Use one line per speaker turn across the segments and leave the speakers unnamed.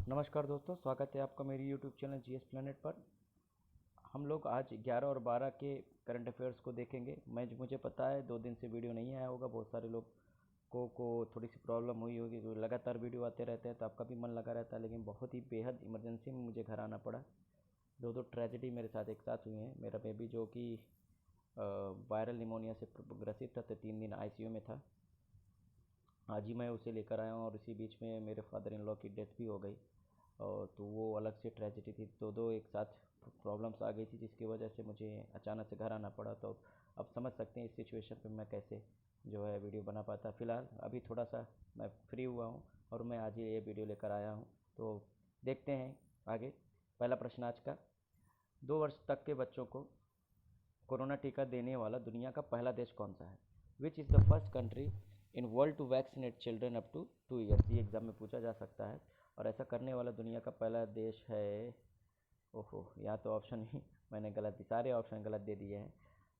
नमस्कार दोस्तों, स्वागत है आपका मेरी यूट्यूब चैनल जीएस प्लेनेट पर। हम लोग आज 11 और 12 के करंट अफेयर्स को देखेंगे। मुझे पता है 2 दिन से वीडियो नहीं आया होगा, बहुत सारे लोग को थोड़ी सी प्रॉब्लम हुई होगी, तो लगातार वीडियो आते रहते हैं तो आपका भी मन लगा रहता है। लेकिन बहुत ही बेहद इमरजेंसी में मुझे घर आना पड़ा। दो ट्रेजेडी मेरे साथ एक साथ हुई हैं। मेरा बेबी जो कि वायरल निमोनिया से ग्रसित था, तो 3 दिन आईसीयू में था। आज ही मैं उसे लेकर आया हूँ और इसी बीच में मेरे फादर इन लॉ की डेथ भी हो गई। और तो वो अलग से ट्रेजेडी थी। दो एक साथ प्रॉब्लम्स आ गई थी, जिसकी वजह से मुझे अचानक से घर आना पड़ा। तो अब समझ सकते हैं इस सिचुएशन पे मैं कैसे जो है वीडियो बना पाता। फ़िलहाल अभी थोड़ा सा मैं फ्री हुआ हूँ और मैं आज ही ये वीडियो लेकर आया हूँ। तो देखते हैं आगे। पहला प्रश्न आज का, 2 वर्ष तक के बच्चों को कोरोना टीका देने वाला दुनिया का पहला देश कौन सा है? Which is the first country in world to vaccinate children up to 2 years. ये एग्ज़ाम में पूछा जा सकता है। और ऐसा करने वाला दुनिया का पहला देश है, ओहो यहाँ तो ऑप्शन ही मैंने गलत दी, सारे ऑप्शन गलत दे दिए हैं।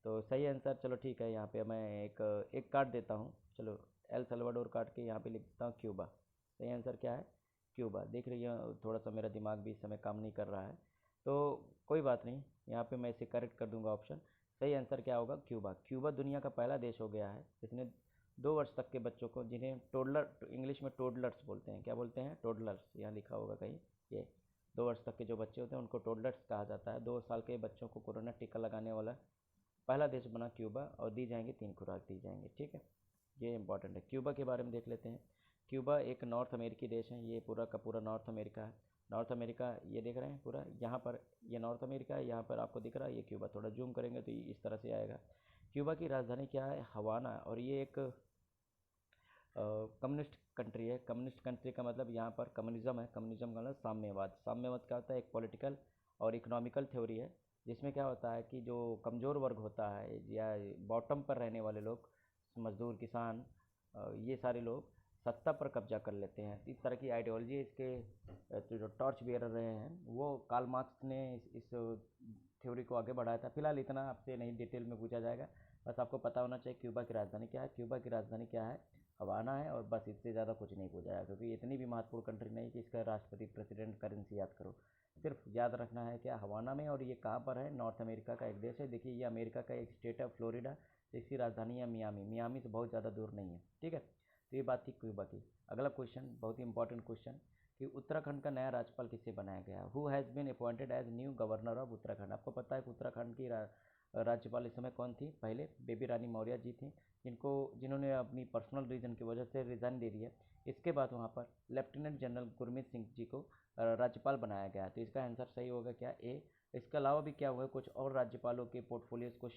तो सही आंसर, चलो ठीक है, यहाँ पे मैं एक काट देता हूँ। चलो एल सल्वाडोर काट के यहाँ पे लिख देता हूँ क्यूबा। सही आंसर क्या है? क्यूबा। देख रही है, थोड़ा सा मेरा दिमाग भी इस समय काम नहीं कर रहा है, तो कोई बात नहीं, यहाँ पे मैं इसे करेक्ट कर दूंगा ऑप्शन। सही आंसर क्या होगा? क्यूबा। क्यूबा दुनिया का पहला देश हो गया है जिसने 2 वर्ष तक के बच्चों को, जिन्हें टोडलर इंग्लिश में टोडलर्स बोलते हैं, क्या बोलते हैं? टोडलर्स, यहाँ लिखा होगा कहीं। ये 2 वर्ष तक के जो बच्चे होते हैं उनको टोडलर्स कहा जाता है। 2 साल के बच्चों को कोरोना टीका लगाने वाला पहला देश बना क्यूबा, और दी जाएंगी 3 खुराक दी जाएंगी। ठीक है, ये इंपॉर्टेंट है। क्यूबा के बारे में देख लेते हैं। क्यूबा एक नॉर्थ अमेरिकी देश है। ये पूरा का पूरा नॉर्थ अमेरिका है। नॉर्थ अमेरिका, ये देख रहे हैं पूरा, यहाँ पर ये नॉर्थ अमेरिका है, यहाँ पर आपको दिख रहा है ये क्यूबा। थोड़ा जूम करेंगे तो इस तरह से आएगा। क्यूबा की राजधानी क्या है? हवाना। और ये एक कम्युनिस्ट कंट्री है। कम्युनिस्ट कंट्री का मतलब यहाँ पर कम्युनिज्म है। कम्युनिज्म का मतलब साम्यवाद। साम्यवाद क्या होता है? एक पॉलिटिकल और इकोनॉमिकल थ्योरी है, जिसमें क्या होता है कि जो कमज़ोर वर्ग होता है या बॉटम पर रहने वाले लोग, मजदूर, किसान, ये सारे लोग सत्ता पर कब्जा कर लेते हैं। इस तरह की आइडियोलॉजी इसके जो टॉर्च बियरर रहे हैं वो कार्ल मार्क्स ने इस थ्योरी को आगे बढ़ाया था। फिलहाल इतना आपसे नहीं डिटेल में पूछा जाएगा, बस आपको पता होना चाहिए क्यूबा की राजधानी क्या है। क्यूबा की राजधानी क्या है? हवाना है। और बस इससे ज़्यादा कुछ नहीं पूछा जाएगा, क्योंकि इतनी भी महत्वपूर्ण कंट्री नहीं कि इसका राष्ट्रपति, प्रेसिडेंट, करेंसी याद करो। सिर्फ याद रखना है क्या? हवाना में। और ये कहाँ पर है? नॉर्थ अमेरिका का एक देश है। देखिए, ये अमेरिका का एक स्टेट है, फ्लोरिडा। इसकी राजधानी है मियामी। मियामी से बहुत ज़्यादा दूर नहीं है। ठीक है, तो ये बात थी क्यूबा की। अगला क्वेश्चन, बहुत ही इंपॉर्टेंट क्वेश्चन, कि उत्तराखंड का नया राज्यपाल किसे बनाया गया? Who has been appointed as new governor of Uttarakhand. आपको पता है कि उत्तराखंड की राज्यपाल इस समय कौन थी? पहले बेबी रानी मौर्य जी थी, जिन्होंने अपनी पर्सनल रीजन की वजह से रिज़ाइन दे दिया। इसके बाद वहाँ पर लेफ्टिनेंट जनरल गुरमीत सिंह जी को राज्यपाल बनाया गया। तो इसका आंसर सही होगा क्या? ए। इसके अलावा भी क्या हुआ, कुछ और राज्यपालों के पोर्टफोलियोज को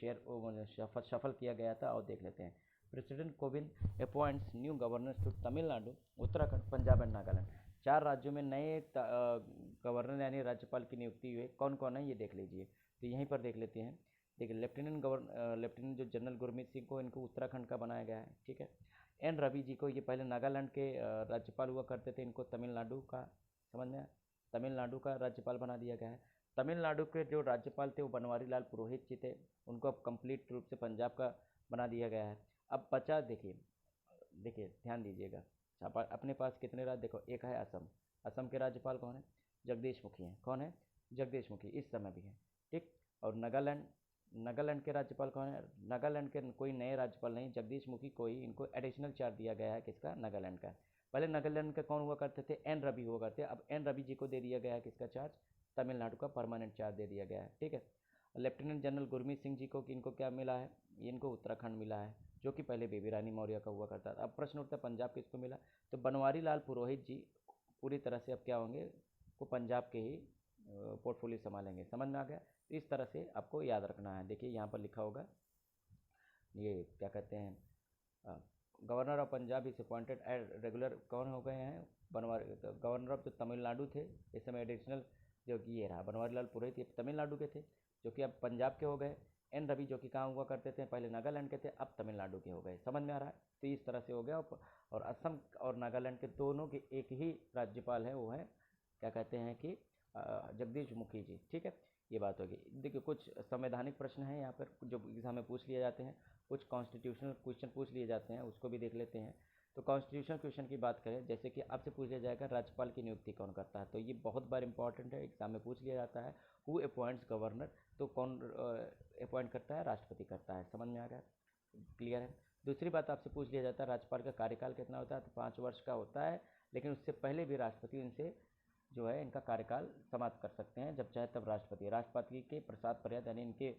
शफल किया गया था, और देख लेते हैं। President Kovind appoints new governors to Tamil Nadu, Uttarakhand, Punjab and Nagaland. 4 राज्यों में नए गवर्नर यानी राज्यपाल की नियुक्ति हुई। कौन कौन है ये देख लीजिए। तो यहीं पर देख लेते हैं। देखिए, लेफ्टिनेंट जो जनरल गुरमीत सिंह को, इनको उत्तराखंड का बनाया गया है। ठीक है। एन रवि जी को, ये पहले नागालैंड के राज्यपाल हुआ करते थे, इनको तमिलनाडु का, समझ में आया? तमिलनाडु का राज्यपाल बना दिया गया है। तमिलनाडु के जो राज्यपाल थे वो बनवारी लाल पुरोहित जी थे, उनको अब कंप्लीट रूप से पंजाब का बना दिया गया है। अब बचा, देखिए देखिए ध्यान दीजिएगा, अपने पास कितने राज्य देखो। एक है असम। असम के राज्यपाल कौन है? जगदीश मुखी हैं। कौन है? जगदीश मुखी, इस समय भी हैं। ठीक। और नागालैंड, नागालैंड के राज्यपाल कौन है? नागालैंड के कोई नए राज्यपाल नहीं, जगदीश मुखी को ही इनको एडिशनल चार्ज दिया गया है। किसका? नागालैंड का। पहले नागालैंड का कौन हुआ करते थे? एन रवि हुआ करते। अब एन रवि जी को दे दिया गया है किसका चार्ज? तमिलनाडु का परमानेंट चार्ज दे दिया गया है। ठीक है। लेफ्टिनेंट जनरल गुरमीत सिंह जी को, इनको क्या मिला है? इनको उत्तराखंड मिला है, जो कि पहले बेबी रानी मौर्य का हुआ करता था। अब प्रश्न उठता है पंजाब किसको मिला? तो बनवारी लाल पुरोहित जी पूरी तरह से अब क्या होंगे, वो पंजाब के ही पोर्टफोलियो संभालेंगे। समझ में आ गया? तो इस तरह से आपको याद रखना है। देखिए यहाँ पर लिखा होगा, ये क्या कहते हैं, governor of Punjab is appointed as regular, कौन हो गए हैं? बनवारी, गवर्नर ऑफ जो तमिलनाडु थे इस समय एडिशनल, जो कि ये रहा बनवारी लाल पुरोहित, ये तमिलनाडु के थे, जो कि अब पंजाब के हो गए। एन रवि जो कि कहाँ हुआ करते थे? पहले नागालैंड के थे, अब तमिलनाडु के हो गए। समझ में आ रहा है? तो इस तरह से हो गया। और असम और नागालैंड के दोनों के एक ही राज्यपाल है, वो है क्या कहते हैं कि जगदीश मुखी जी। ठीक है, ये बात होगी। देखिए, कुछ संवैधानिक प्रश्न हैं यहाँ पर जो एग्जाम में पूछ लिए जाते हैं, कुछ कॉन्स्टिट्यूशनल क्वेश्चन पूछ लिए जाते हैं, उसको भी देख लेते हैं। तो कॉन्स्टिट्यूशन क्वेश्चन की बात करें, जैसे कि आपसे पूछा जाएगा राज्यपाल की नियुक्ति कौन करता है, तो ये बहुत बार इंपॉर्टेंट है, एग्जाम में पूछ लिया जाता है। हु अपॉइंट्स गवर्नर, तो कौन अपॉइंट करता है, राष्ट्रपति करता है। समझ में आ गया, क्लियर है। दूसरी बात आपसे पूछ लिया जाता है राज्यपाल का कार्यकाल कितना होता है, तो 5 वर्ष का होता है, लेकिन उससे पहले भी राष्ट्रपति इनसे जो है इनका कार्यकाल समाप्त कर सकते हैं, जब चाहे तब राष्ट्रपति के प्रसाद पर्याप्त यानी इनके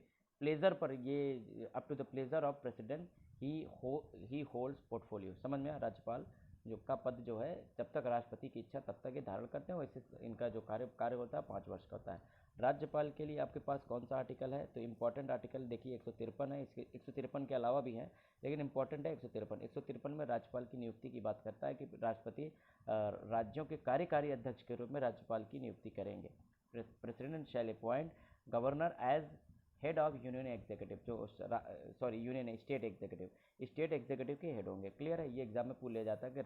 प्लेजर पर, ये up to the pleasure of president he holds portfolio. समझ में आया, राज्यपाल जो का पद जो है जब तक राष्ट्रपति की इच्छा तब तक ये धारण करते हैं, वैसे इनका जो कार्य होता है 5 वर्ष का होता है। राज्यपाल के लिए आपके पास कौन सा आर्टिकल है, तो इंपॉर्टेंट आर्टिकल देखिए 153 है, इसके 153 के अलावा भी हैं, लेकिन इंपॉर्टेंट है 153 में राज्यपाल की नियुक्ति की बात करता है कि राष्ट्रपति राज्यों के कार्यकारी अध्यक्ष के रूप में राज्यपाल की नियुक्ति करेंगे। President shall appoint governor as head of union executive, जो यूनियन स्टेट एग्जीक्यूटिव के हेड होंगे। क्लियर है, ये एग्जाम में पूछ लिया जाता है कि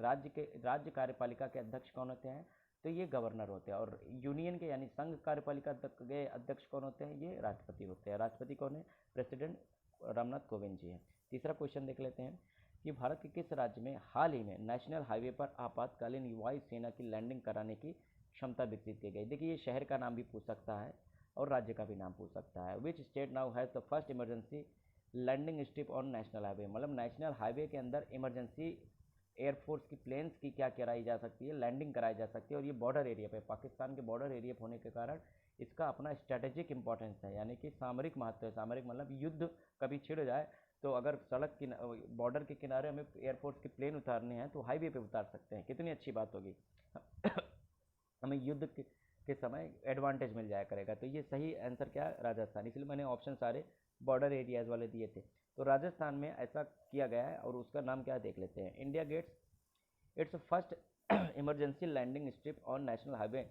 राज्य कार्यपालिका के अध्यक्ष कौन होते हैं, तो ये गवर्नर होते हैं, और यूनियन के यानी संघ कार्यपालिका के अध्यक्ष कौन होते हैं, ये राष्ट्रपति होते हैं। राष्ट्रपति कौन है, प्रेसिडेंट रामनाथ कोविंद जी हैं। तीसरा क्वेश्चन देख लेते हैं कि भारत के किस राज्य में हाल ही में नेशनल हाईवे पर आपातकालीन वायु सेना की लैंडिंग कराने की क्षमता विकसित की गई। देखिए, ये शहर का नाम भी पूछ सकता है और राज्य का भी नाम पूछ सकता है। Which state now has the first emergency landing strip on national highway, मतलब नेशनल हाईवे के अंदर इमरजेंसी एयरफोर्स की प्लेन्स की क्या कराई जा सकती है, लैंडिंग कराई जा सकती है, और ये बॉर्डर एरिया पे, पाकिस्तान के बॉर्डर एरिया पे होने के कारण इसका अपना स्ट्रेटेजिक इंपॉर्टेंस है, यानी कि सामरिक महत्व है। सामरिक मतलब युद्ध कभी छिड़ जाए तो अगर सड़क बॉर्डर के किनारे हमें एयरफोर्स के प्लेन उतारने हैं तो हाईवे पे उतार सकते हैं, कितनी अच्छी बात होगी। हमें युद्ध के समय एडवांटेज मिल जाया करेगा। तो ये सही आंसर क्या है, राजस्थान, इसलिए मैंने ऑप्शन सारे बॉर्डर एरियाज वाले दिए थे। तो राजस्थान में ऐसा किया गया है, और उसका नाम क्या है देख लेते हैं। India gets its first emergency landing strip on national highway,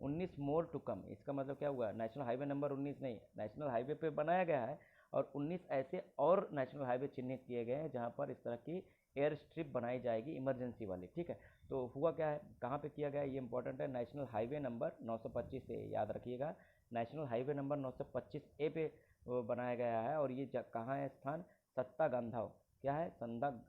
19 more to come. इसका मतलब क्या हुआ, नेशनल हाईवे नंबर 19 नहीं, नेशनल हाईवे पे बनाया गया है, और 19 ऐसे और नेशनल हाईवे चिन्हित किए गए हैं जहां पर इस तरह की एयर स्ट्रिप बनाई जाएगी इमरजेंसी वाली। ठीक है, तो हुआ क्या है, कहाँ पे किया गया है, ये इंपॉर्टेंट है। नेशनल हाईवे नंबर 925 ए, याद रखिएगा, नेशनल हाईवे नंबर 925 ए पे बनाया गया है, और ये कहाँ है स्थान, सत्ता गांधव, क्या है,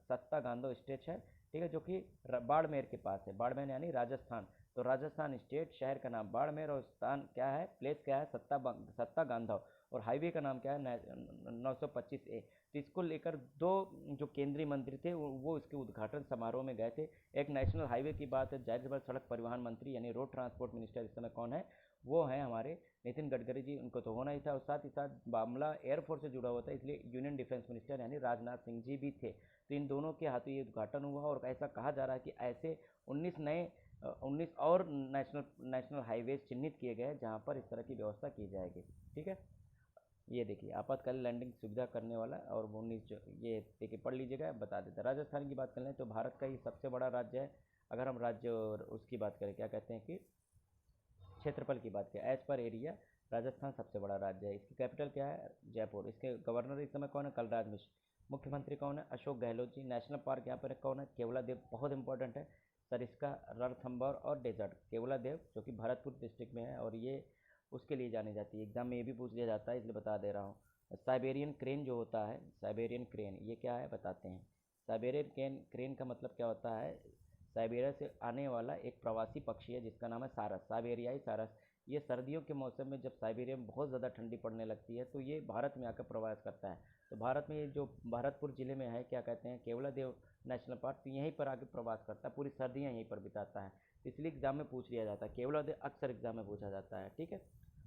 सत्ता गांधव स्टेट है, ठीक है, जो कि बाड़मेर के पास है। बाड़मेर यानी राजस्थान, तो राजस्थान स्टेट, शहर का नाम बाड़मेर, और स्थान क्या है, प्लेस क्या है, सत्ता गांधव, और हाईवे का नाम क्या है, 925 ए। तो इसको लेकर दो जो केंद्रीय मंत्री थे वो इसके उद्घाटन समारोह में गए थे। एक नेशनल हाईवे की बात है, जाहिर सी बात सड़क परिवहन मंत्री यानी रोड ट्रांसपोर्ट मिनिस्टर इस समय कौन है, वो है हमारे नितिन गडकरी जी, उनको तो होना ही था, और साथ ही साथ मामला एयरफोर्स से जुड़ा हुआ था, इसलिए यूनियन डिफेंस मिनिस्टर यानी राजनाथ सिंह जी भी थे। तो इन दोनों के हाथों ये उद्घाटन हुआ, और ऐसा कहा जा रहा है कि ऐसे 19 और नेशनल हाईवे चिन्हित किए गए जहाँ पर इस तरह की व्यवस्था की जाएगी। ठीक है, ये देखिए आपातकालीन लैंडिंग सुविधा करने वाला, और 19 ये देखिए पढ़ लीजिएगा, बता देते हैं। राजस्थान की बात कर लें तो भारत का ये सबसे बड़ा राज्य है। अगर हम राज्य और उसकी बात करें, क्या कहते हैं कि क्षेत्रफल की बात करें, एज पर एरिया राजस्थान सबसे बड़ा राज्य है। इसकी कैपिटल क्या है, जयपुर। इसके गवर्नर इस समय कौन है, कलराज मिश्र। मुख्यमंत्री कौन है, अशोक गहलोत जी। नेशनल पार्क यहाँ पर कौन है, केवला देव, बहुत इंपॉर्टेंट है। सरिस्का, रणथंभौर और डेजर्ट, केवला देव जो कि भरतपुर डिस्ट्रिक्ट में है, और ये उसके लिए जानी जाती है। एग्जाम में ये भी पूछ लिया जाता है, इसलिए बता दे रहा हूँ। साइबेरियन क्रेन जो होता है, साइबेरियन क्रेन ये क्या है बताते हैं। साइबेरियन क्रेन का मतलब क्या होता है, साइबेरिया से आने वाला एक प्रवासी पक्षी है जिसका नाम है सारस, साइबेरियाई सारस। ये सर्दियों के मौसम में जब साइबेरिया में बहुत ज़्यादा ठंडी पड़ने लगती है तो ये भारत में आकर प्रवास करता है। तो भारत में ये जो भरतपुर जिले में है, क्या कहते हैं, केवला देव नेशनल पार्क, तो यहीं पर आके प्रवास करता है, पूरी सर्दियाँ यहीं पर बिताता है, इसलिए एग्जाम में पूछ लिया जाता है। केवला देव अक्सर एग्जाम में पूछा जाता है। ठीक है,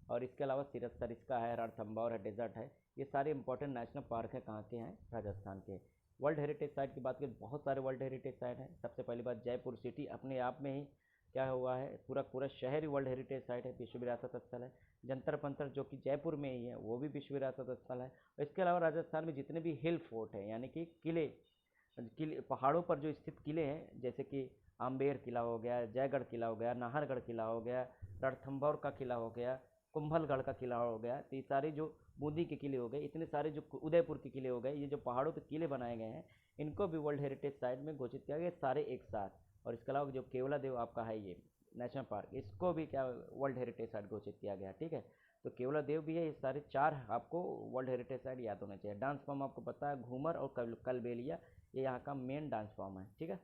और इसके अलावा सरिस्का है, रणथंभौर है, डेजर्ट है, ये सारे इंपॉर्टेंट नेशनल पार्क हैं, कहाँ के हैं, राजस्थान के। वर्ल्ड हेरिटेज साइट की बात करें, बहुत सारे वर्ल्ड हेरिटेज साइट हैं। सबसे पहली बात, जयपुर सिटी अपने आप में ही क्या हुआ है, पूरा शहर ही वर्ल्ड हेरिटेज साइट है, विश्व विरासत स्थल है। जंतर मंतर जो कि जयपुर में ही है, वो भी विश्व विरासत स्थल है। और इसके अलावा राजस्थान में जितने भी हिल फोर्ट हैं, यानी कि किले पहाड़ों पर जो स्थित किले हैं, जैसे कि आम्बेर किला हो गया, जयगढ़ किला हो गया, नाहरगढ़ किला हो गया, रणथंभौर का किला हो गया, कुंभलगढ़ का किला हो गया, तो ये सारे जो बूंदी के किले हो गए, इतने सारे जो उदयपुर के किले हो गए, ये जो पहाड़ों पे किले बनाए गए हैं, इनको भी वर्ल्ड हेरिटेज साइट में घोषित किया गया, सारे एक साथ। और इसके अलावा जो केवला देव आपका है ये नेशनल पार्क, इसको भी क्या वर्ल्ड हेरिटेज साइट घोषित किया गया। ठीक है, तो केवला देव भी है, ये सारे चार आपको वर्ल्ड हेरिटेज साइट याद होने चाहिए। डांस फॉर्म आपको पता है, घूमर और कलबेलिया, ये यहाँ का मेन डांस फॉर्म है, ठीक है।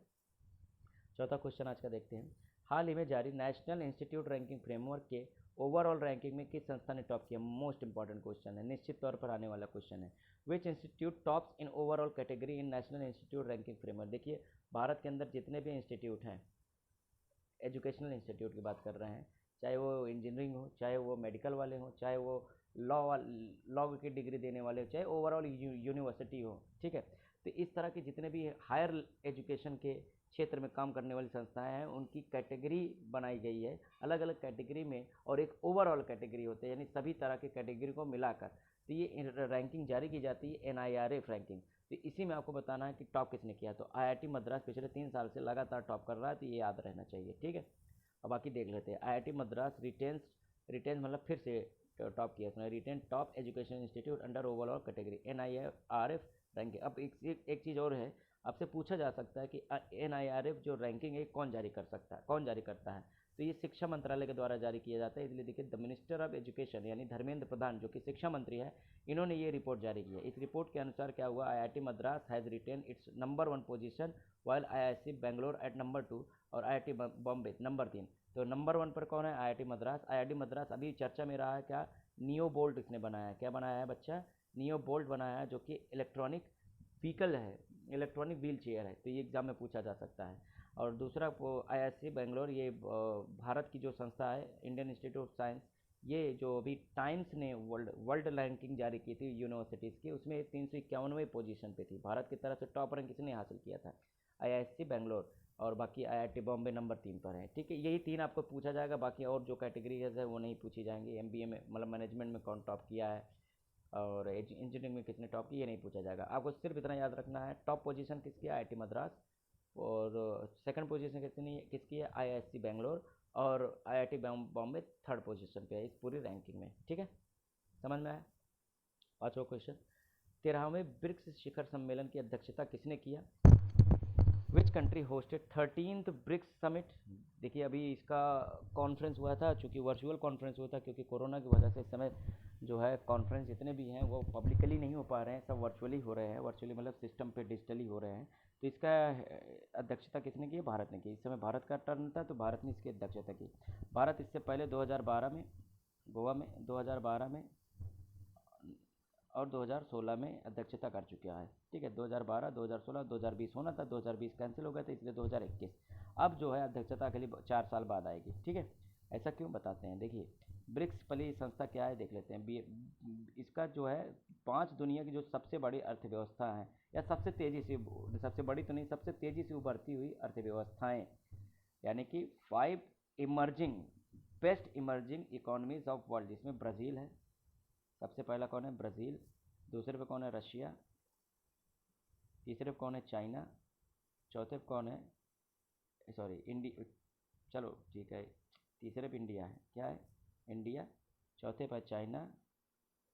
चौथा क्वेश्चन आज का देखते हैं। हाल ही में जारी नेशनल इंस्टीट्यूट रैंकिंग फ्रेमवर्क के ओवरऑल रैंकिंग में किस संस्था ने टॉप किया? मोस्ट इंपॉर्टेंट क्वेश्चन है, निश्चित तौर पर आने वाला क्वेश्चन है। Which institute tops in overall category in national institute ranking framework? देखिए, भारत के अंदर जितने भी इंस्टीट्यूट हैं, एजुकेशनल इंस्टीट्यूट की बात कर रहे हैं, चाहे वो इंजीनियरिंग हो, चाहे वो मेडिकल वाले हों, चाहे वो लॉ की डिग्री देने वाले हो, चाहे ओवरऑल यूनिवर्सिटी हो, ठीक है। तो इस तरह के जितने भी हायर एजुकेशन के क्षेत्र में काम करने वाली संस्थाएं हैं, उनकी कैटेगरी बनाई गई है अलग अलग कैटेगरी में, और एक ओवरऑल कैटेगरी होते हैं, यानी सभी तरह के कैटेगरी को मिलाकर। तो ये रैंकिंग जारी की जाती है, NIRF रैंकिंग। तो इसी में आपको बताना है कि टॉप किसने किया। तो IIT मद्रास पिछले 3 साल से लगातार टॉप कर रहा है, तो ये याद रहना चाहिए, ठीक है। अब बाकी देख लेते हैं। IIT मद्रास रिटेन्स मतलब फिर से टॉप किया उसने, retain top education institute under overall category NIRF ranking. अब एक चीज़ और है, आपसे पूछा जा सकता है कि NIRF जो रैंकिंग है कौन जारी कर सकता है, कौन जारी करता है? तो ये शिक्षा मंत्रालय के द्वारा जारी किया जाता है। इसलिए देखिए, द मिनिस्टर ऑफ एजुकेशन यानी धर्मेंद्र प्रधान, जो कि शिक्षा मंत्री है, इन्होंने ये रिपोर्ट जारी की है। इस रिपोर्ट के अनुसार क्या हुआ, IIT Madras has retain its number 1 position, while IISc Bangalore at number 2 और IIT बॉम्बे नंबर 3। तो नंबर 1 पर कौन है? IIT मद्रास। IIT मद्रास अभी चर्चा में रहा है क्या? नियो बोल्ट इसने बनाया है। क्या बनाया है बच्चा? नियो बोल्ट बनाया है, जो कि इलेक्ट्रॉनिक व्हीकल है, इलेक्ट्रॉनिक व्हील चेयर है। तो ये एग्जाम में पूछा जा सकता है। और दूसरा IISc बेंगलोर, ये भारत की जो संस्था है, इंडियन इंस्टीट्यूट ऑफ साइंस, ये जो अभी टाइम्स ने वर्ल्ड रैंकिंग जारी की थी यूनिवर्सिटीज़ की, उसमें 351वें पोजीशन पे थी। भारत की तरफ से टॉप रैंक किसने हासिल किया था? IISc बेंगलोर। और बाकी IIT बॉम्बे नंबर 3 पर है, ठीक है। यही 3 आपको पूछा जाएगा, बाकी और जो कैटेगरीज है वो नहीं पूछी जाएंगी। MBA में मतलब मैनेजमेंट में कौन टॉप किया है, और इंजीनियरिंग में किसने टॉप की, ये नहीं पूछा जाएगा। आपको सिर्फ इतना याद रखना है, टॉप पोजीशन किसकी है? IIT मद्रास। और सेकंड पोजीशन किसकी है? IISc बेंगलोर। और IIT बॉम्बे थर्ड पोजीशन पे है इस पूरी रैंकिंग में, ठीक है। समझ में आया? पाँचवा क्वेश्चन, 13वें ब्रिक्स शिखर सम्मेलन की अध्यक्षता किसने किया? Which country hosted 13th BRICS summit? देखिए, अभी इसका कॉन्फ्रेंस हुआ था, चूँकि वर्चुअल कॉन्फ्रेंस हुआ था, क्योंकि कोरोना की वजह से इस समय जो है कॉन्फ्रेंस जितने भी हैं वो पब्लिकली नहीं हो पा रहे हैं, सब वर्चुअली हो रहे हैं। वर्चुअली मतलब सिस्टम पे डिजिटली हो रहे हैं। तो इसका अध्यक्षता किसने की? भारत ने की। इस समय भारत का टर्न था, तो भारत ने इसकी अध्यक्षता की। भारत इससे पहले 2012 में गोवा में, 2012 में और 2016 में अध्यक्षता कर चुका है, ठीक है। 2012, 2016, 2020 होना था, 2020 कैंसिल हो गया था, इसलिए 2021 अब जो है अध्यक्षता के लिए 4 साल बाद आएगी, ठीक है। ऐसा क्यों बताते हैं, देखिए, ब्रिक्स पहली संस्था क्या है देख लेते हैं। इसका जो है 5 दुनिया की जो सबसे बड़ी अर्थव्यवस्था है, या सबसे तेज़ी से, सबसे बड़ी तो नहीं, सबसे तेज़ी से उभरती हुई अर्थव्यवस्थाएँ, यानी कि 5 emerging best emerging economies of world, जिसमें ब्राज़ील है। सबसे पहला कौन है? ब्राज़ील। दूसरे पे कौन है? रशिया। तीसरे पे कौन है? चाइना। चौथे पे कौन है? Sorry, India. चलो ठीक है, तीसरे पे इंडिया है। क्या है? इंडिया। चौथे पे चाइना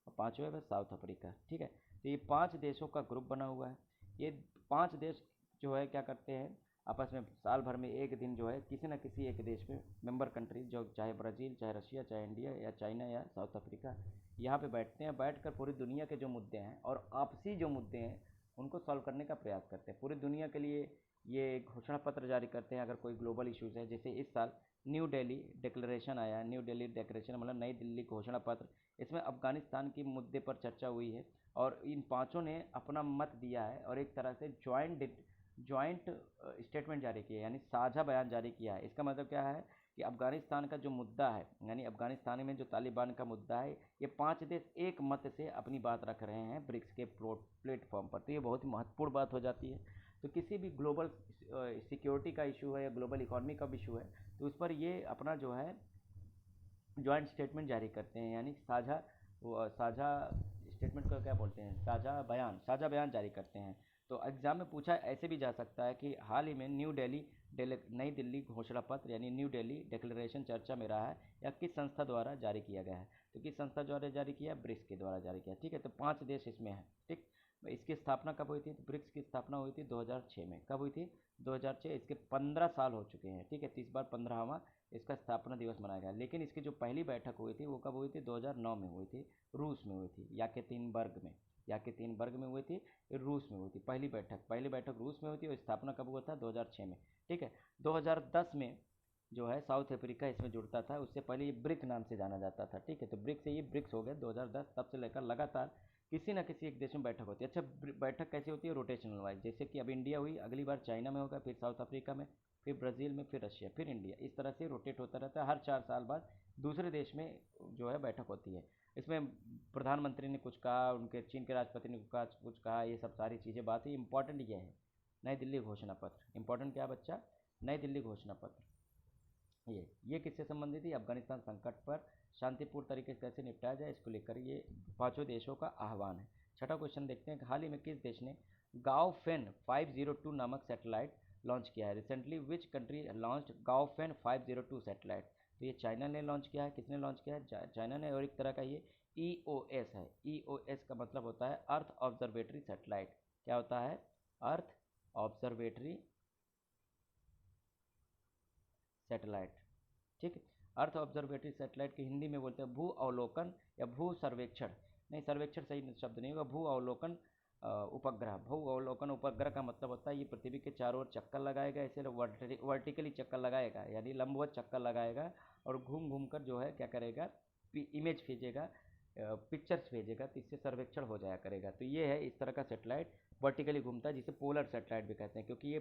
और पाँचवें पे साउथ अफ्रीका, ठीक है। तो ये 5 देशों का ग्रुप बना हुआ है। ये 5 देश जो है क्या करते हैं, आपस में साल भर में एक दिन जो है किसी न किसी एक देश में, मेंबर कंट्री, जो चाहे ब्राज़ील, चाहे रशिया, चाहे इंडिया या चाइना या साउथ अफ्रीका, यहाँ पे बैठते हैं। बैठकर पूरी दुनिया के जो मुद्दे हैं और आपसी जो मुद्दे हैं उनको सॉल्व करने का प्रयास करते हैं। पूरी दुनिया के लिए ये घोषणा पत्र जारी करते हैं अगर कोई ग्लोबल इश्यूज़ है। जैसे इस साल न्यू दिल्ली डिक्लेरेशन आया। न्यू दिल्ली डिक्लेरेशन मतलब नई दिल्ली घोषणा पत्र। इसमें अफगानिस्तान के मुद्दे पर चर्चा हुई है, और इन पाँचों ने अपना मत दिया है, और एक तरह से जॉइंट स्टेटमेंट जारी किया है, यानी साझा बयान जारी किया है। इसका मतलब क्या है कि अफगानिस्तान का जो मुद्दा है, यानी अफगानिस्तान में जो तालिबान का मुद्दा है, ये 5 देश एक मत से अपनी बात रख रहे हैं ब्रिक्स के प्लेटफॉर्म पर। तो ये बहुत ही महत्वपूर्ण बात हो जाती है। तो किसी भी ग्लोबल सिक्योरिटी का इशू है या ग्लोबल इकॉनमी का इशू है, तो उस पर ये अपना जो है जॉइंट स्टेटमेंट जारी करते हैं, यानी साझा स्टेटमेंट को क्या बोलते हैं? साझा बयान जारी करते हैं। तो एग्जाम में पूछा ऐसे भी जा सकता है कि हाल ही में नई दिल्ली घोषणा पत्र यानी न्यू दिल्ली डिक्लेरेशन चर्चा में रहा है या किस संस्था द्वारा जारी किया गया है? तो किस संस्था द्वारा जारी किया? ब्रिक्स के द्वारा जारी किया, ठीक है। तो 5 देश इसमें हैं, ठीक। इसकी स्थापना कब हुई थी? तो ब्रिक्स की स्थापना हुई थी 2006 में। कब हुई थी? 2006। इसके 15 साल हो चुके हैं, ठीक है। तो इस बार 15वां इसका स्थापना दिवस मनाया गया। लेकिन इसकी जो पहली बैठक हुई थी वो कब हुई थी? 2009 में हुई थी, रूस में हुई थी, याकेतिनबर्ग में, या कि 3 वर्ग में हुई थी, रूस में हुई थी। पहली बैठक रूस में हुई थी और स्थापना कब हुआ था? 2006 में। ठीक है। 2010 में जो है साउथ अफ्रीका इसमें जुड़ता था, उससे पहले ये ब्रिक नाम से जाना जाता था। ठीक है, तो ब्रिक से ये ब्रिक्स हो गए 2010, तब से लेकर लगातार किसी ना किसी एक देश में बैठक होती है। अच्छा, बैठक कैसी होती है? रोटेशनल वाइज, जैसे कि अब इंडिया हुई, अगली बार चाइना में होगा, फिर साउथ अफ्रीका में, फिर ब्राज़ील में, फिर रशिया, फिर इंडिया, इस तरह से रोटेट होता रहता है। हर 4 साल बाद दूसरे देश में जो है बैठक होती है। इसमें प्रधानमंत्री ने कुछ कहा, उनके चीन के राष्ट्रपति ने कुछ कहा, ये सब सारी चीज़ें बात है। इंपॉर्टेंट ये है नई दिल्ली घोषणा पत्र। इंपॉर्टेंट क्या बच्चा? नई दिल्ली घोषणा पत्र। ये किससे संबंधित है? अफगानिस्तान संकट पर शांतिपूर्ण तरीके से कैसे निपटाया जाए, इसको लेकर ये पांचों देशों का आह्वान है। छठा क्वेश्चन देखते हैं, हाल ही में किस देश ने गाओफेन 502 नामक सैटेलाइट लॉन्च किया है? Recently which country launched Gaofen 502 satellite? तो ये चाइना ने लॉन्च किया है। किसने लॉन्च किया है? चाइना ने। और एक तरह का ये EOS है। EOS का मतलब होता है अर्थ ऑब्जर्वेटरी सैटेलाइट। क्या होता है? अर्थ ऑब्जर्वेटरी सैटेलाइट। ठीक है। अर्थ ऑब्जर्वेटरी सैटेलाइट की हिंदी में बोलते हैं भू अवलोकन या भू सर्वेक्षण। नहीं, सर्वेक्षण सही शब्द नहीं होगा, भू अवलोकन उपग्रह। भू अवलोकन उपग्रह का मतलब होता है ये पृथ्वी के चारों ओर चक्कर लगाएगा, इसे वर्टिकली चक्कर लगाएगा, यानी लंबवत चक्कर लगाएगा, और घूम घूम कर जो है क्या करेगा? इमेज भेजेगा, पिक्चर्स भेजेगा, तो इससे सर्वेक्षण हो जाया करेगा। तो ये है इस तरह का सेटेलाइट, वर्टिकली घूमता है, जिसे पोलर सेटेलाइट भी कहते हैं, क्योंकि ये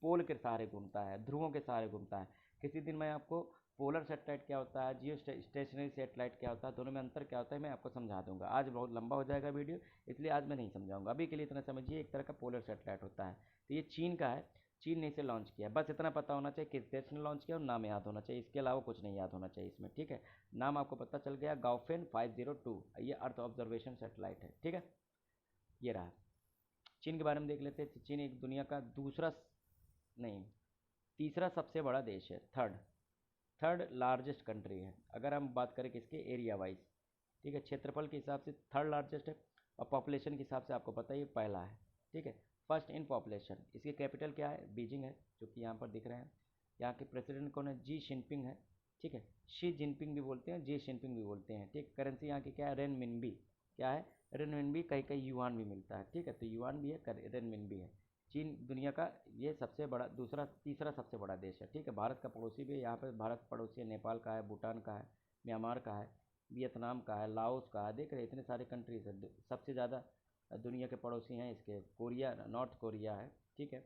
पोल के सहारे घूमता है, ध्रुवों के सहारे घूमता है। किसी दिन मैं आपको पोलर सेटेलाइट क्या होता है, जियो स्टेशनरी सेटेलाइट क्या होता है, दोनों में अंतर क्या होता है, मैं आपको समझा दूंगा। आज बहुत लंबा हो जाएगा वीडियो, इसलिए आज मैं नहीं समझाऊंगा। अभी के लिए इतना समझिए, एक तरह का पोलर सेटेलाइट होता है। तो ये चीन का है, चीन ने इसे लॉन्च किया। बस इतना पता होना चाहिए किस देश ने लॉन्च किया और नाम याद होना चाहिए, इसके अलावा कुछ नहीं याद होना चाहिए इसमें। ठीक है, नाम आपको पता चल गया, गाओफेन 502, ये अर्थ ऑब्जर्वेशन सेटेलाइट है। ठीक है, ये रहा। चीन के बारे में देख लेते हैं। चीन एक दुनिया का दूसरा नहीं, तीसरा सबसे बड़ा देश है। थर्ड लार्जेस्ट कंट्री है, अगर हम बात करें किसके? Area wise. ठीक है, क्षेत्रफल के हिसाब से थर्ड लार्जेस्ट है, और पॉपुलेशन के हिसाब से आपको पता है ये पहला है। ठीक है, फर्स्ट इन पॉपुलेशन। इसकी कैपिटल क्या है? बीजिंग है, जो कि यहाँ पर दिख रहे हैं। यहाँ के प्रेसिडेंट कौन है? जी जिनपिंग है। ठीक है, शी जिनपिंग भी बोलते हैं, जी जिनपिंग भी बोलते हैं। ठीक, करेंसी यहाँ की क्या है? रेनमिनबी। क्या है? रेनमिनबी। कहीं कहीं युआन भी मिलता है। ठीक है, तो युआन भी है, रेनमिनबी है। चीन दुनिया का ये सबसे बड़ा तीसरा सबसे बड़ा देश है। ठीक है, भारत का पड़ोसी भी है। यहाँ पे भारत पड़ोसी है, नेपाल का है, भूटान का है, म्यांमार का है, वियतनाम का है, लाओस का है। देख रहे इतने सारे कंट्रीज है। सबसे ज़्यादा दुनिया के पड़ोसी हैं इसके कोरिया, नॉर्थ कोरिया है। ठीक है,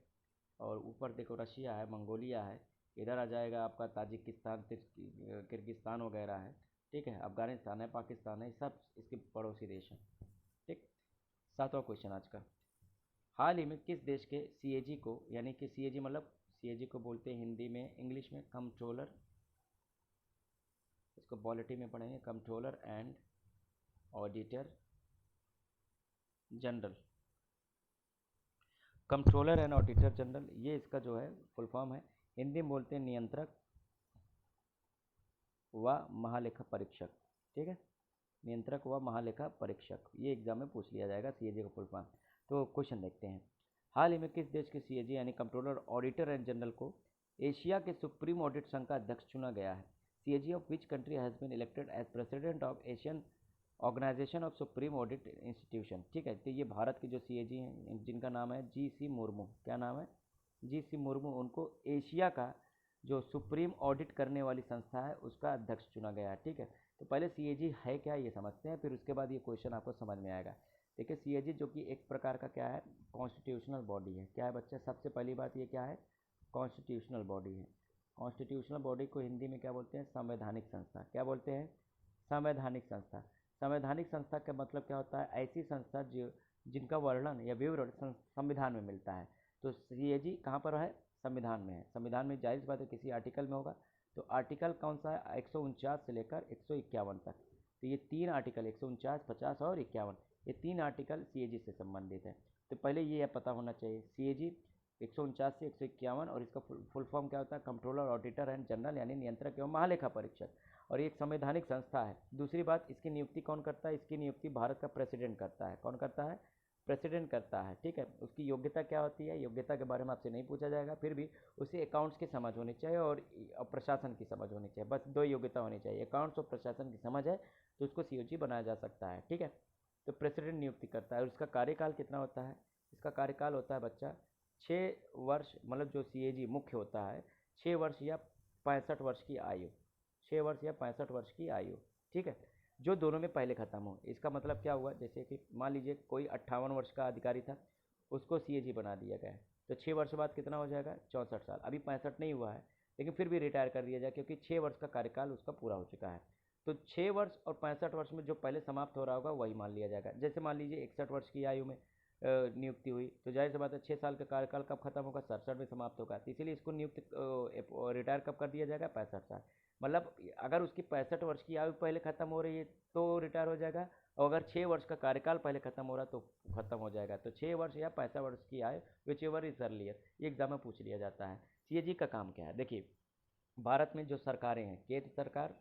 और ऊपर देखो रशिया है, मंगोलिया है, इधर आ जाएगा आपका ताजिकिस्तान, किर्गिस्तान वगैरह है। ठीक है, अफगानिस्तान है, पाकिस्तान है, सब इसके पड़ोसी देश हैं। ठीक, सातवां क्वेश्चन आज का, हाल ही में किस देश के सीएजी को, यानी कि सीएजी मतलब सीएजी को बोलते हैं हिंदी में, इंग्लिश में कंट्रोलर, इसको पॉलिटी में पढ़ेंगे, controller and auditor general. Controller and auditor general, ये इसका जो है फुल फॉर्म है। हिंदी में बोलते हैं नियंत्रक व महालेखा परीक्षक। ठीक है, नियंत्रक व महालेखा परीक्षक, ये एग्जाम में पूछ लिया जाएगा सीएजी का फुल फॉर्म। तो क्वेश्चन देखते हैं, हाल ही में किस देश के सीएजी यानी कंट्रोलर ऑडिटर एंड जनरल को एशिया के सुप्रीम ऑडिट संघ का अध्यक्ष चुना गया है? CAG of which country has been elected as president of Asian organisation of supreme audit institution. ठीक है, तो ये भारत के जो सीएजी हैं, जिनका नाम है GC मुर्मू। क्या नाम है? GC मुर्मू। उनको एशिया का जो सुप्रीम ऑडिट करने वाली संस्था है उसका अध्यक्ष चुना गया है। ठीक है, तो पहले सीएजी है क्या ये समझते हैं, फिर उसके बाद ये क्वेश्चन आपको समझ में आएगा। देखिए, सीएजी जो कि एक प्रकार का क्या है? कॉन्स्टिट्यूशनल बॉडी है। क्या है बच्चा? सबसे पहली बात ये क्या है? कॉन्स्टिट्यूशनल बॉडी है। कॉन्स्टिट्यूशनल बॉडी को हिंदी में क्या बोलते हैं? संवैधानिक संस्था। क्या बोलते हैं? संवैधानिक संस्था। संवैधानिक संस्था का मतलब क्या होता है? ऐसी संस्था जो जिनका वर्णन या विवरण संविधान में मिलता है। तो सीएजी कहाँ पर है? संविधान में है। संविधान में जाहिर बात है किसी आर्टिकल में होगा, तो आर्टिकल कौन सा है? 149 से लेकर 151 तक। तो ये 3 आर्टिकल 149, 50 और 51, ये 3 आर्टिकल सीएजी से संबंधित है। तो पहले ये पता होना चाहिए, सीएजी 149 से 151, और इसका फुल फॉर्म क्या होता है? कंट्रोलर ऑडिटर एंड जनरल, यानी नियंत्रक एवं महालेखा परीक्षक, और ये एक संवैधानिक संस्था है। दूसरी बात, इसकी नियुक्ति कौन करता है? इसकी नियुक्ति भारत का प्रेसिडेंट करता है। कौन करता है? प्रेसिडेंट करता है। ठीक है, उसकी योग्यता क्या होती है? योग्यता के बारे में आपसे नहीं पूछा जाएगा, फिर भी उसे अकाउंट्स की समझ होनी चाहिए और प्रशासन की समझ होनी चाहिए। बस 2 योग्यता होनी चाहिए, अकाउंट्स और प्रशासन की समझ है तो उसको सीओजी बनाया जा सकता है। ठीक है, तो प्रेसिडेंट नियुक्ति करता है। और इसका कार्यकाल कितना होता है? इसका कार्यकाल होता है बच्चा 6 वर्ष, मतलब जो सीएजी मुख्य होता है 6 वर्ष या 65 वर्ष की आयु, 6 वर्ष या 65 वर्ष की आयु, ठीक है, जो दोनों में पहले खत्म हो। इसका मतलब क्या हुआ, जैसे कि मान लीजिए कोई 58 वर्ष का अधिकारी था, उसको सीएजी बना दिया गया है, तो 6 वर्ष बाद कितना हो जाएगा? 64 साल। अभी 65 नहीं हुआ है, लेकिन फिर भी रिटायर कर दिया जाए, क्योंकि 6 वर्ष का कार्यकाल उसका पूरा हो चुका है। तो 6 वर्ष और 65 वर्ष में जो पहले समाप्त हो रहा होगा वही मान लिया जाएगा। जैसे मान लीजिए 61 वर्ष की आयु में नियुक्ति हुई, तो जाहिर सी बात है 6 साल का कार्यकाल कब खत्म होगा? 67 में समाप्त होगा। तो इसीलिए इसको नियुक्त रिटायर कब कर दिया जाएगा? 65 साल। मतलब अगर उसकी 65 वर्ष की आयु पहले खत्म हो रही है तो रिटायर हो जाएगा, और अगर 6 वर्ष का कार्यकाल पहले खत्म हो रहा है तो खत्म हो जाएगा। तो 6 वर्ष या 65 वर्ष की आयु, विच एवर इज अर्लियर, ये एग्जाम में पूछ लिया जाता है। सीएजी का काम क्या है? देखिए, भारत में जो सरकारें हैं, केंद्र सरकार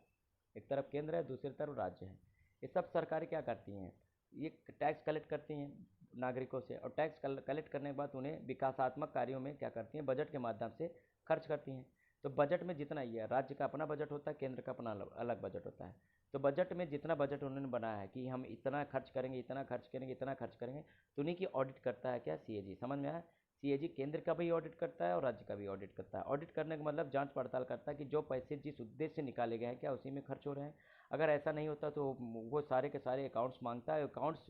एक तरफ केंद्र है, दूसरी तरफ राज्य है, ये सब सरकारें क्या करती हैं? ये टैक्स कलेक्ट करती हैं नागरिकों से, और टैक्स कलेक्ट करने के बाद उन्हें विकासात्मक कार्यों में क्या करती हैं? बजट के माध्यम से खर्च करती हैं। तो बजट में जितना ही है, राज्य का अपना बजट होता है, केंद्र का अपना अलग बजट होता है। तो बजट में जितना बजट उन्होंने बनाया है कि हम इतना खर्च करेंगे, इतना खर्च करेंगे, इतना खर्च करेंगे, तो उन्हीं की ऑडिट करता है क्या? सीएजी। समझ में आया? सीएजी केंद्र का भी ऑडिट करता है और राज्य का भी ऑडिट करता है। ऑडिट करने का मतलब जांच पड़ताल करता है कि जो पैसे जिस उद्देश्य से निकाले गए हैं क्या उसी में खर्च हो रहे हैं। अगर ऐसा नहीं होता तो वो सारे के सारे अकाउंट्स मांगता है। अकाउंट्स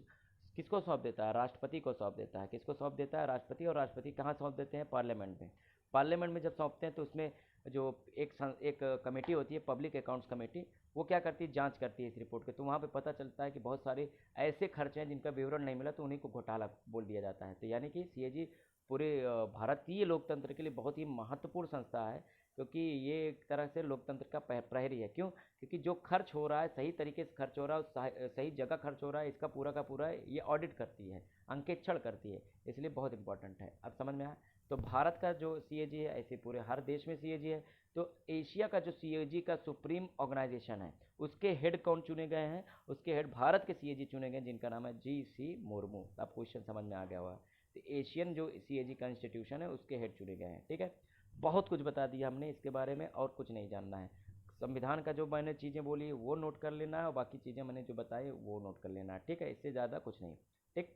किसको सौंप देता है? राष्ट्रपति को सौंप देता है। किसको सौंप देता है? राष्ट्रपति। और राष्ट्रपति कहाँ सौंप देते हैं? पार्लियामेंट में। पार्लियामेंट में जब सौंपते हैं तो उसमें जो एक कमेटी होती है, पब्लिक अकाउंट्स कमेटी, वो क्या करती है? जांच करती है इस रिपोर्ट के। तो वहाँ पे पता चलता है कि बहुत सारे ऐसे खर्चे हैं जिनका विवरण नहीं मिला, तो उन्हीं को घोटाला बोल दिया जाता है। तो यानी कि सीएजी पूरे भारतीय लोकतंत्र के लिए बहुत ही महत्वपूर्ण संस्था है, क्योंकि ये एक तरह से लोकतंत्र का प्रहरी है। क्यों? क्योंकि जो खर्च हो रहा है सही तरीके से खर्च हो रहा है, सही जगह खर्च हो रहा है, इसका पूरा का पूरा ये ऑडिट करती है, अंकेक्षण करती है, इसलिए बहुत इंपॉर्टेंट है। अब समझ में आया? तो भारत का जो सीएजी है, ऐसे पूरे हर देश में सीएजी है। तो एशिया का जो सीएजी का सुप्रीम ऑर्गेनाइजेशन है, उसके हेड कौन चुने गए हैं? उसके हेड भारत के सीएजी चुने गए, जिनका नाम है जी.सी. मुर्मू। अब क्वेश्चन समझ में आ गया हुआ। तो एशियन जो सीएजी का इंस्टीट्यूशन है उसके हेड चुने गए हैं, ठीक है। बहुत कुछ बता दिया हमने इसके बारे में, और कुछ नहीं जानना है। संविधान का जो मैंने चीज़ें बोली वो नोट कर लेना है, और बाकी चीज़ें मैंने जो बताई वो नोट कर लेना है, ठीक है। इससे ज़्यादा कुछ नहीं, ठीक।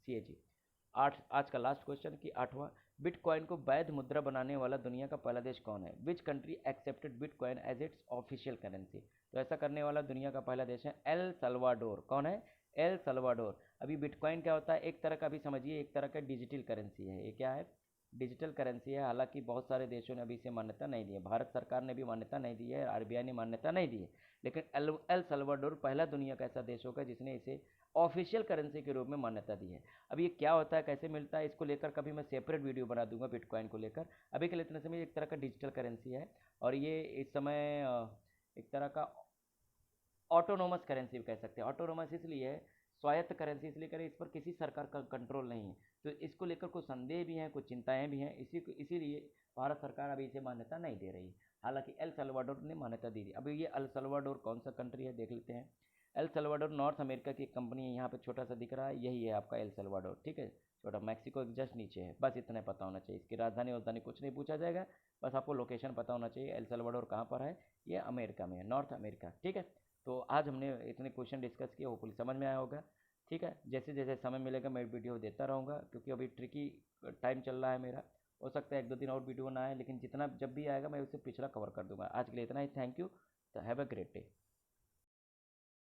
सीएजी आज का लास्ट क्वेश्चन कि 8वां, बिटकॉइन को वैध मुद्रा बनाने वाला दुनिया का पहला देश कौन है? Which country accepted bitcoin as its official currency? तो ऐसा करने वाला दुनिया का पहला देश है एल सल्वाडोर। कौन है? El Salvador. अभी बिटकॉइन क्या होता है? एक तरह का, अभी समझिए, एक तरह का डिजिटल करेंसी है। ये क्या है? डिजिटल करेंसी है। हालांकि बहुत सारे देशों ने अभी इसे मान्यता नहीं दी है, भारत सरकार ने भी मान्यता नहीं दी है, आरबीआई ने मान्यता नहीं दी है, लेकिन एल सल्वाडोर पहला दुनिया का ऐसा देश होगा जिसने इसे ऑफिशियल करेंसी के रूप में मान्यता दी है। अब ये क्या होता है, कैसे मिलता है, इसको लेकर कभी मैं सेपरेट वीडियो बना दूंगा बिटकॉइन को लेकर। अभी के लिए इतने समय एक तरह का डिजिटल करेंसी है, और ये इस समय एक तरह का ऑटोनोमस करेंसी कह सकते हैं। ऑटोनोमस इसलिए है, स्वायत्त करेंसी इसलिए करें, इस पर किसी सरकार का कंट्रोल नहीं है, तो इसको लेकर कुछ संदेह भी हैं, कुछ चिंताएं भी हैं, इसीलिए भारत सरकार अभी इसे मान्यता नहीं दे रही। हालांकि एल सल्वाडोर ने मान्यता दी थी। अभी ये एल सल्वाडोर कौन सा कंट्री है देख लेते हैं। एल सल्वाडोर नॉर्थ अमेरिका की एक कंपनी है, यहाँ पे छोटा सा दिख रहा है, यही है आपका एल सल्वाडोर, ठीक है। छोटा मैक्सिको जस्ट नीचे है, बस इतना पता होना चाहिए। इसकी राजधानी कुछ नहीं पूछा जाएगा, बस आपको लोकेशन पता होना चाहिए। एल सल्वाडोर कहाँ पर है? ये अमेरिका में है, नॉर्थ अमेरिका, ठीक है। तो आज हमने इतने क्वेश्चन डिस्कस किए, होपफुली समझ में आया होगा, ठीक है। जैसे जैसे समय मिलेगा मैं वीडियो देता रहूँगा, क्योंकि अभी ट्रिकी टाइम चल रहा है मेरा। हो सकता है 1-2 दिन और वीडियो ना आए, लेकिन जितना जब भी आएगा मैं उसे पिछला कवर कर दूंगा। आज के लिए इतना ही। Thank you. Have a great day.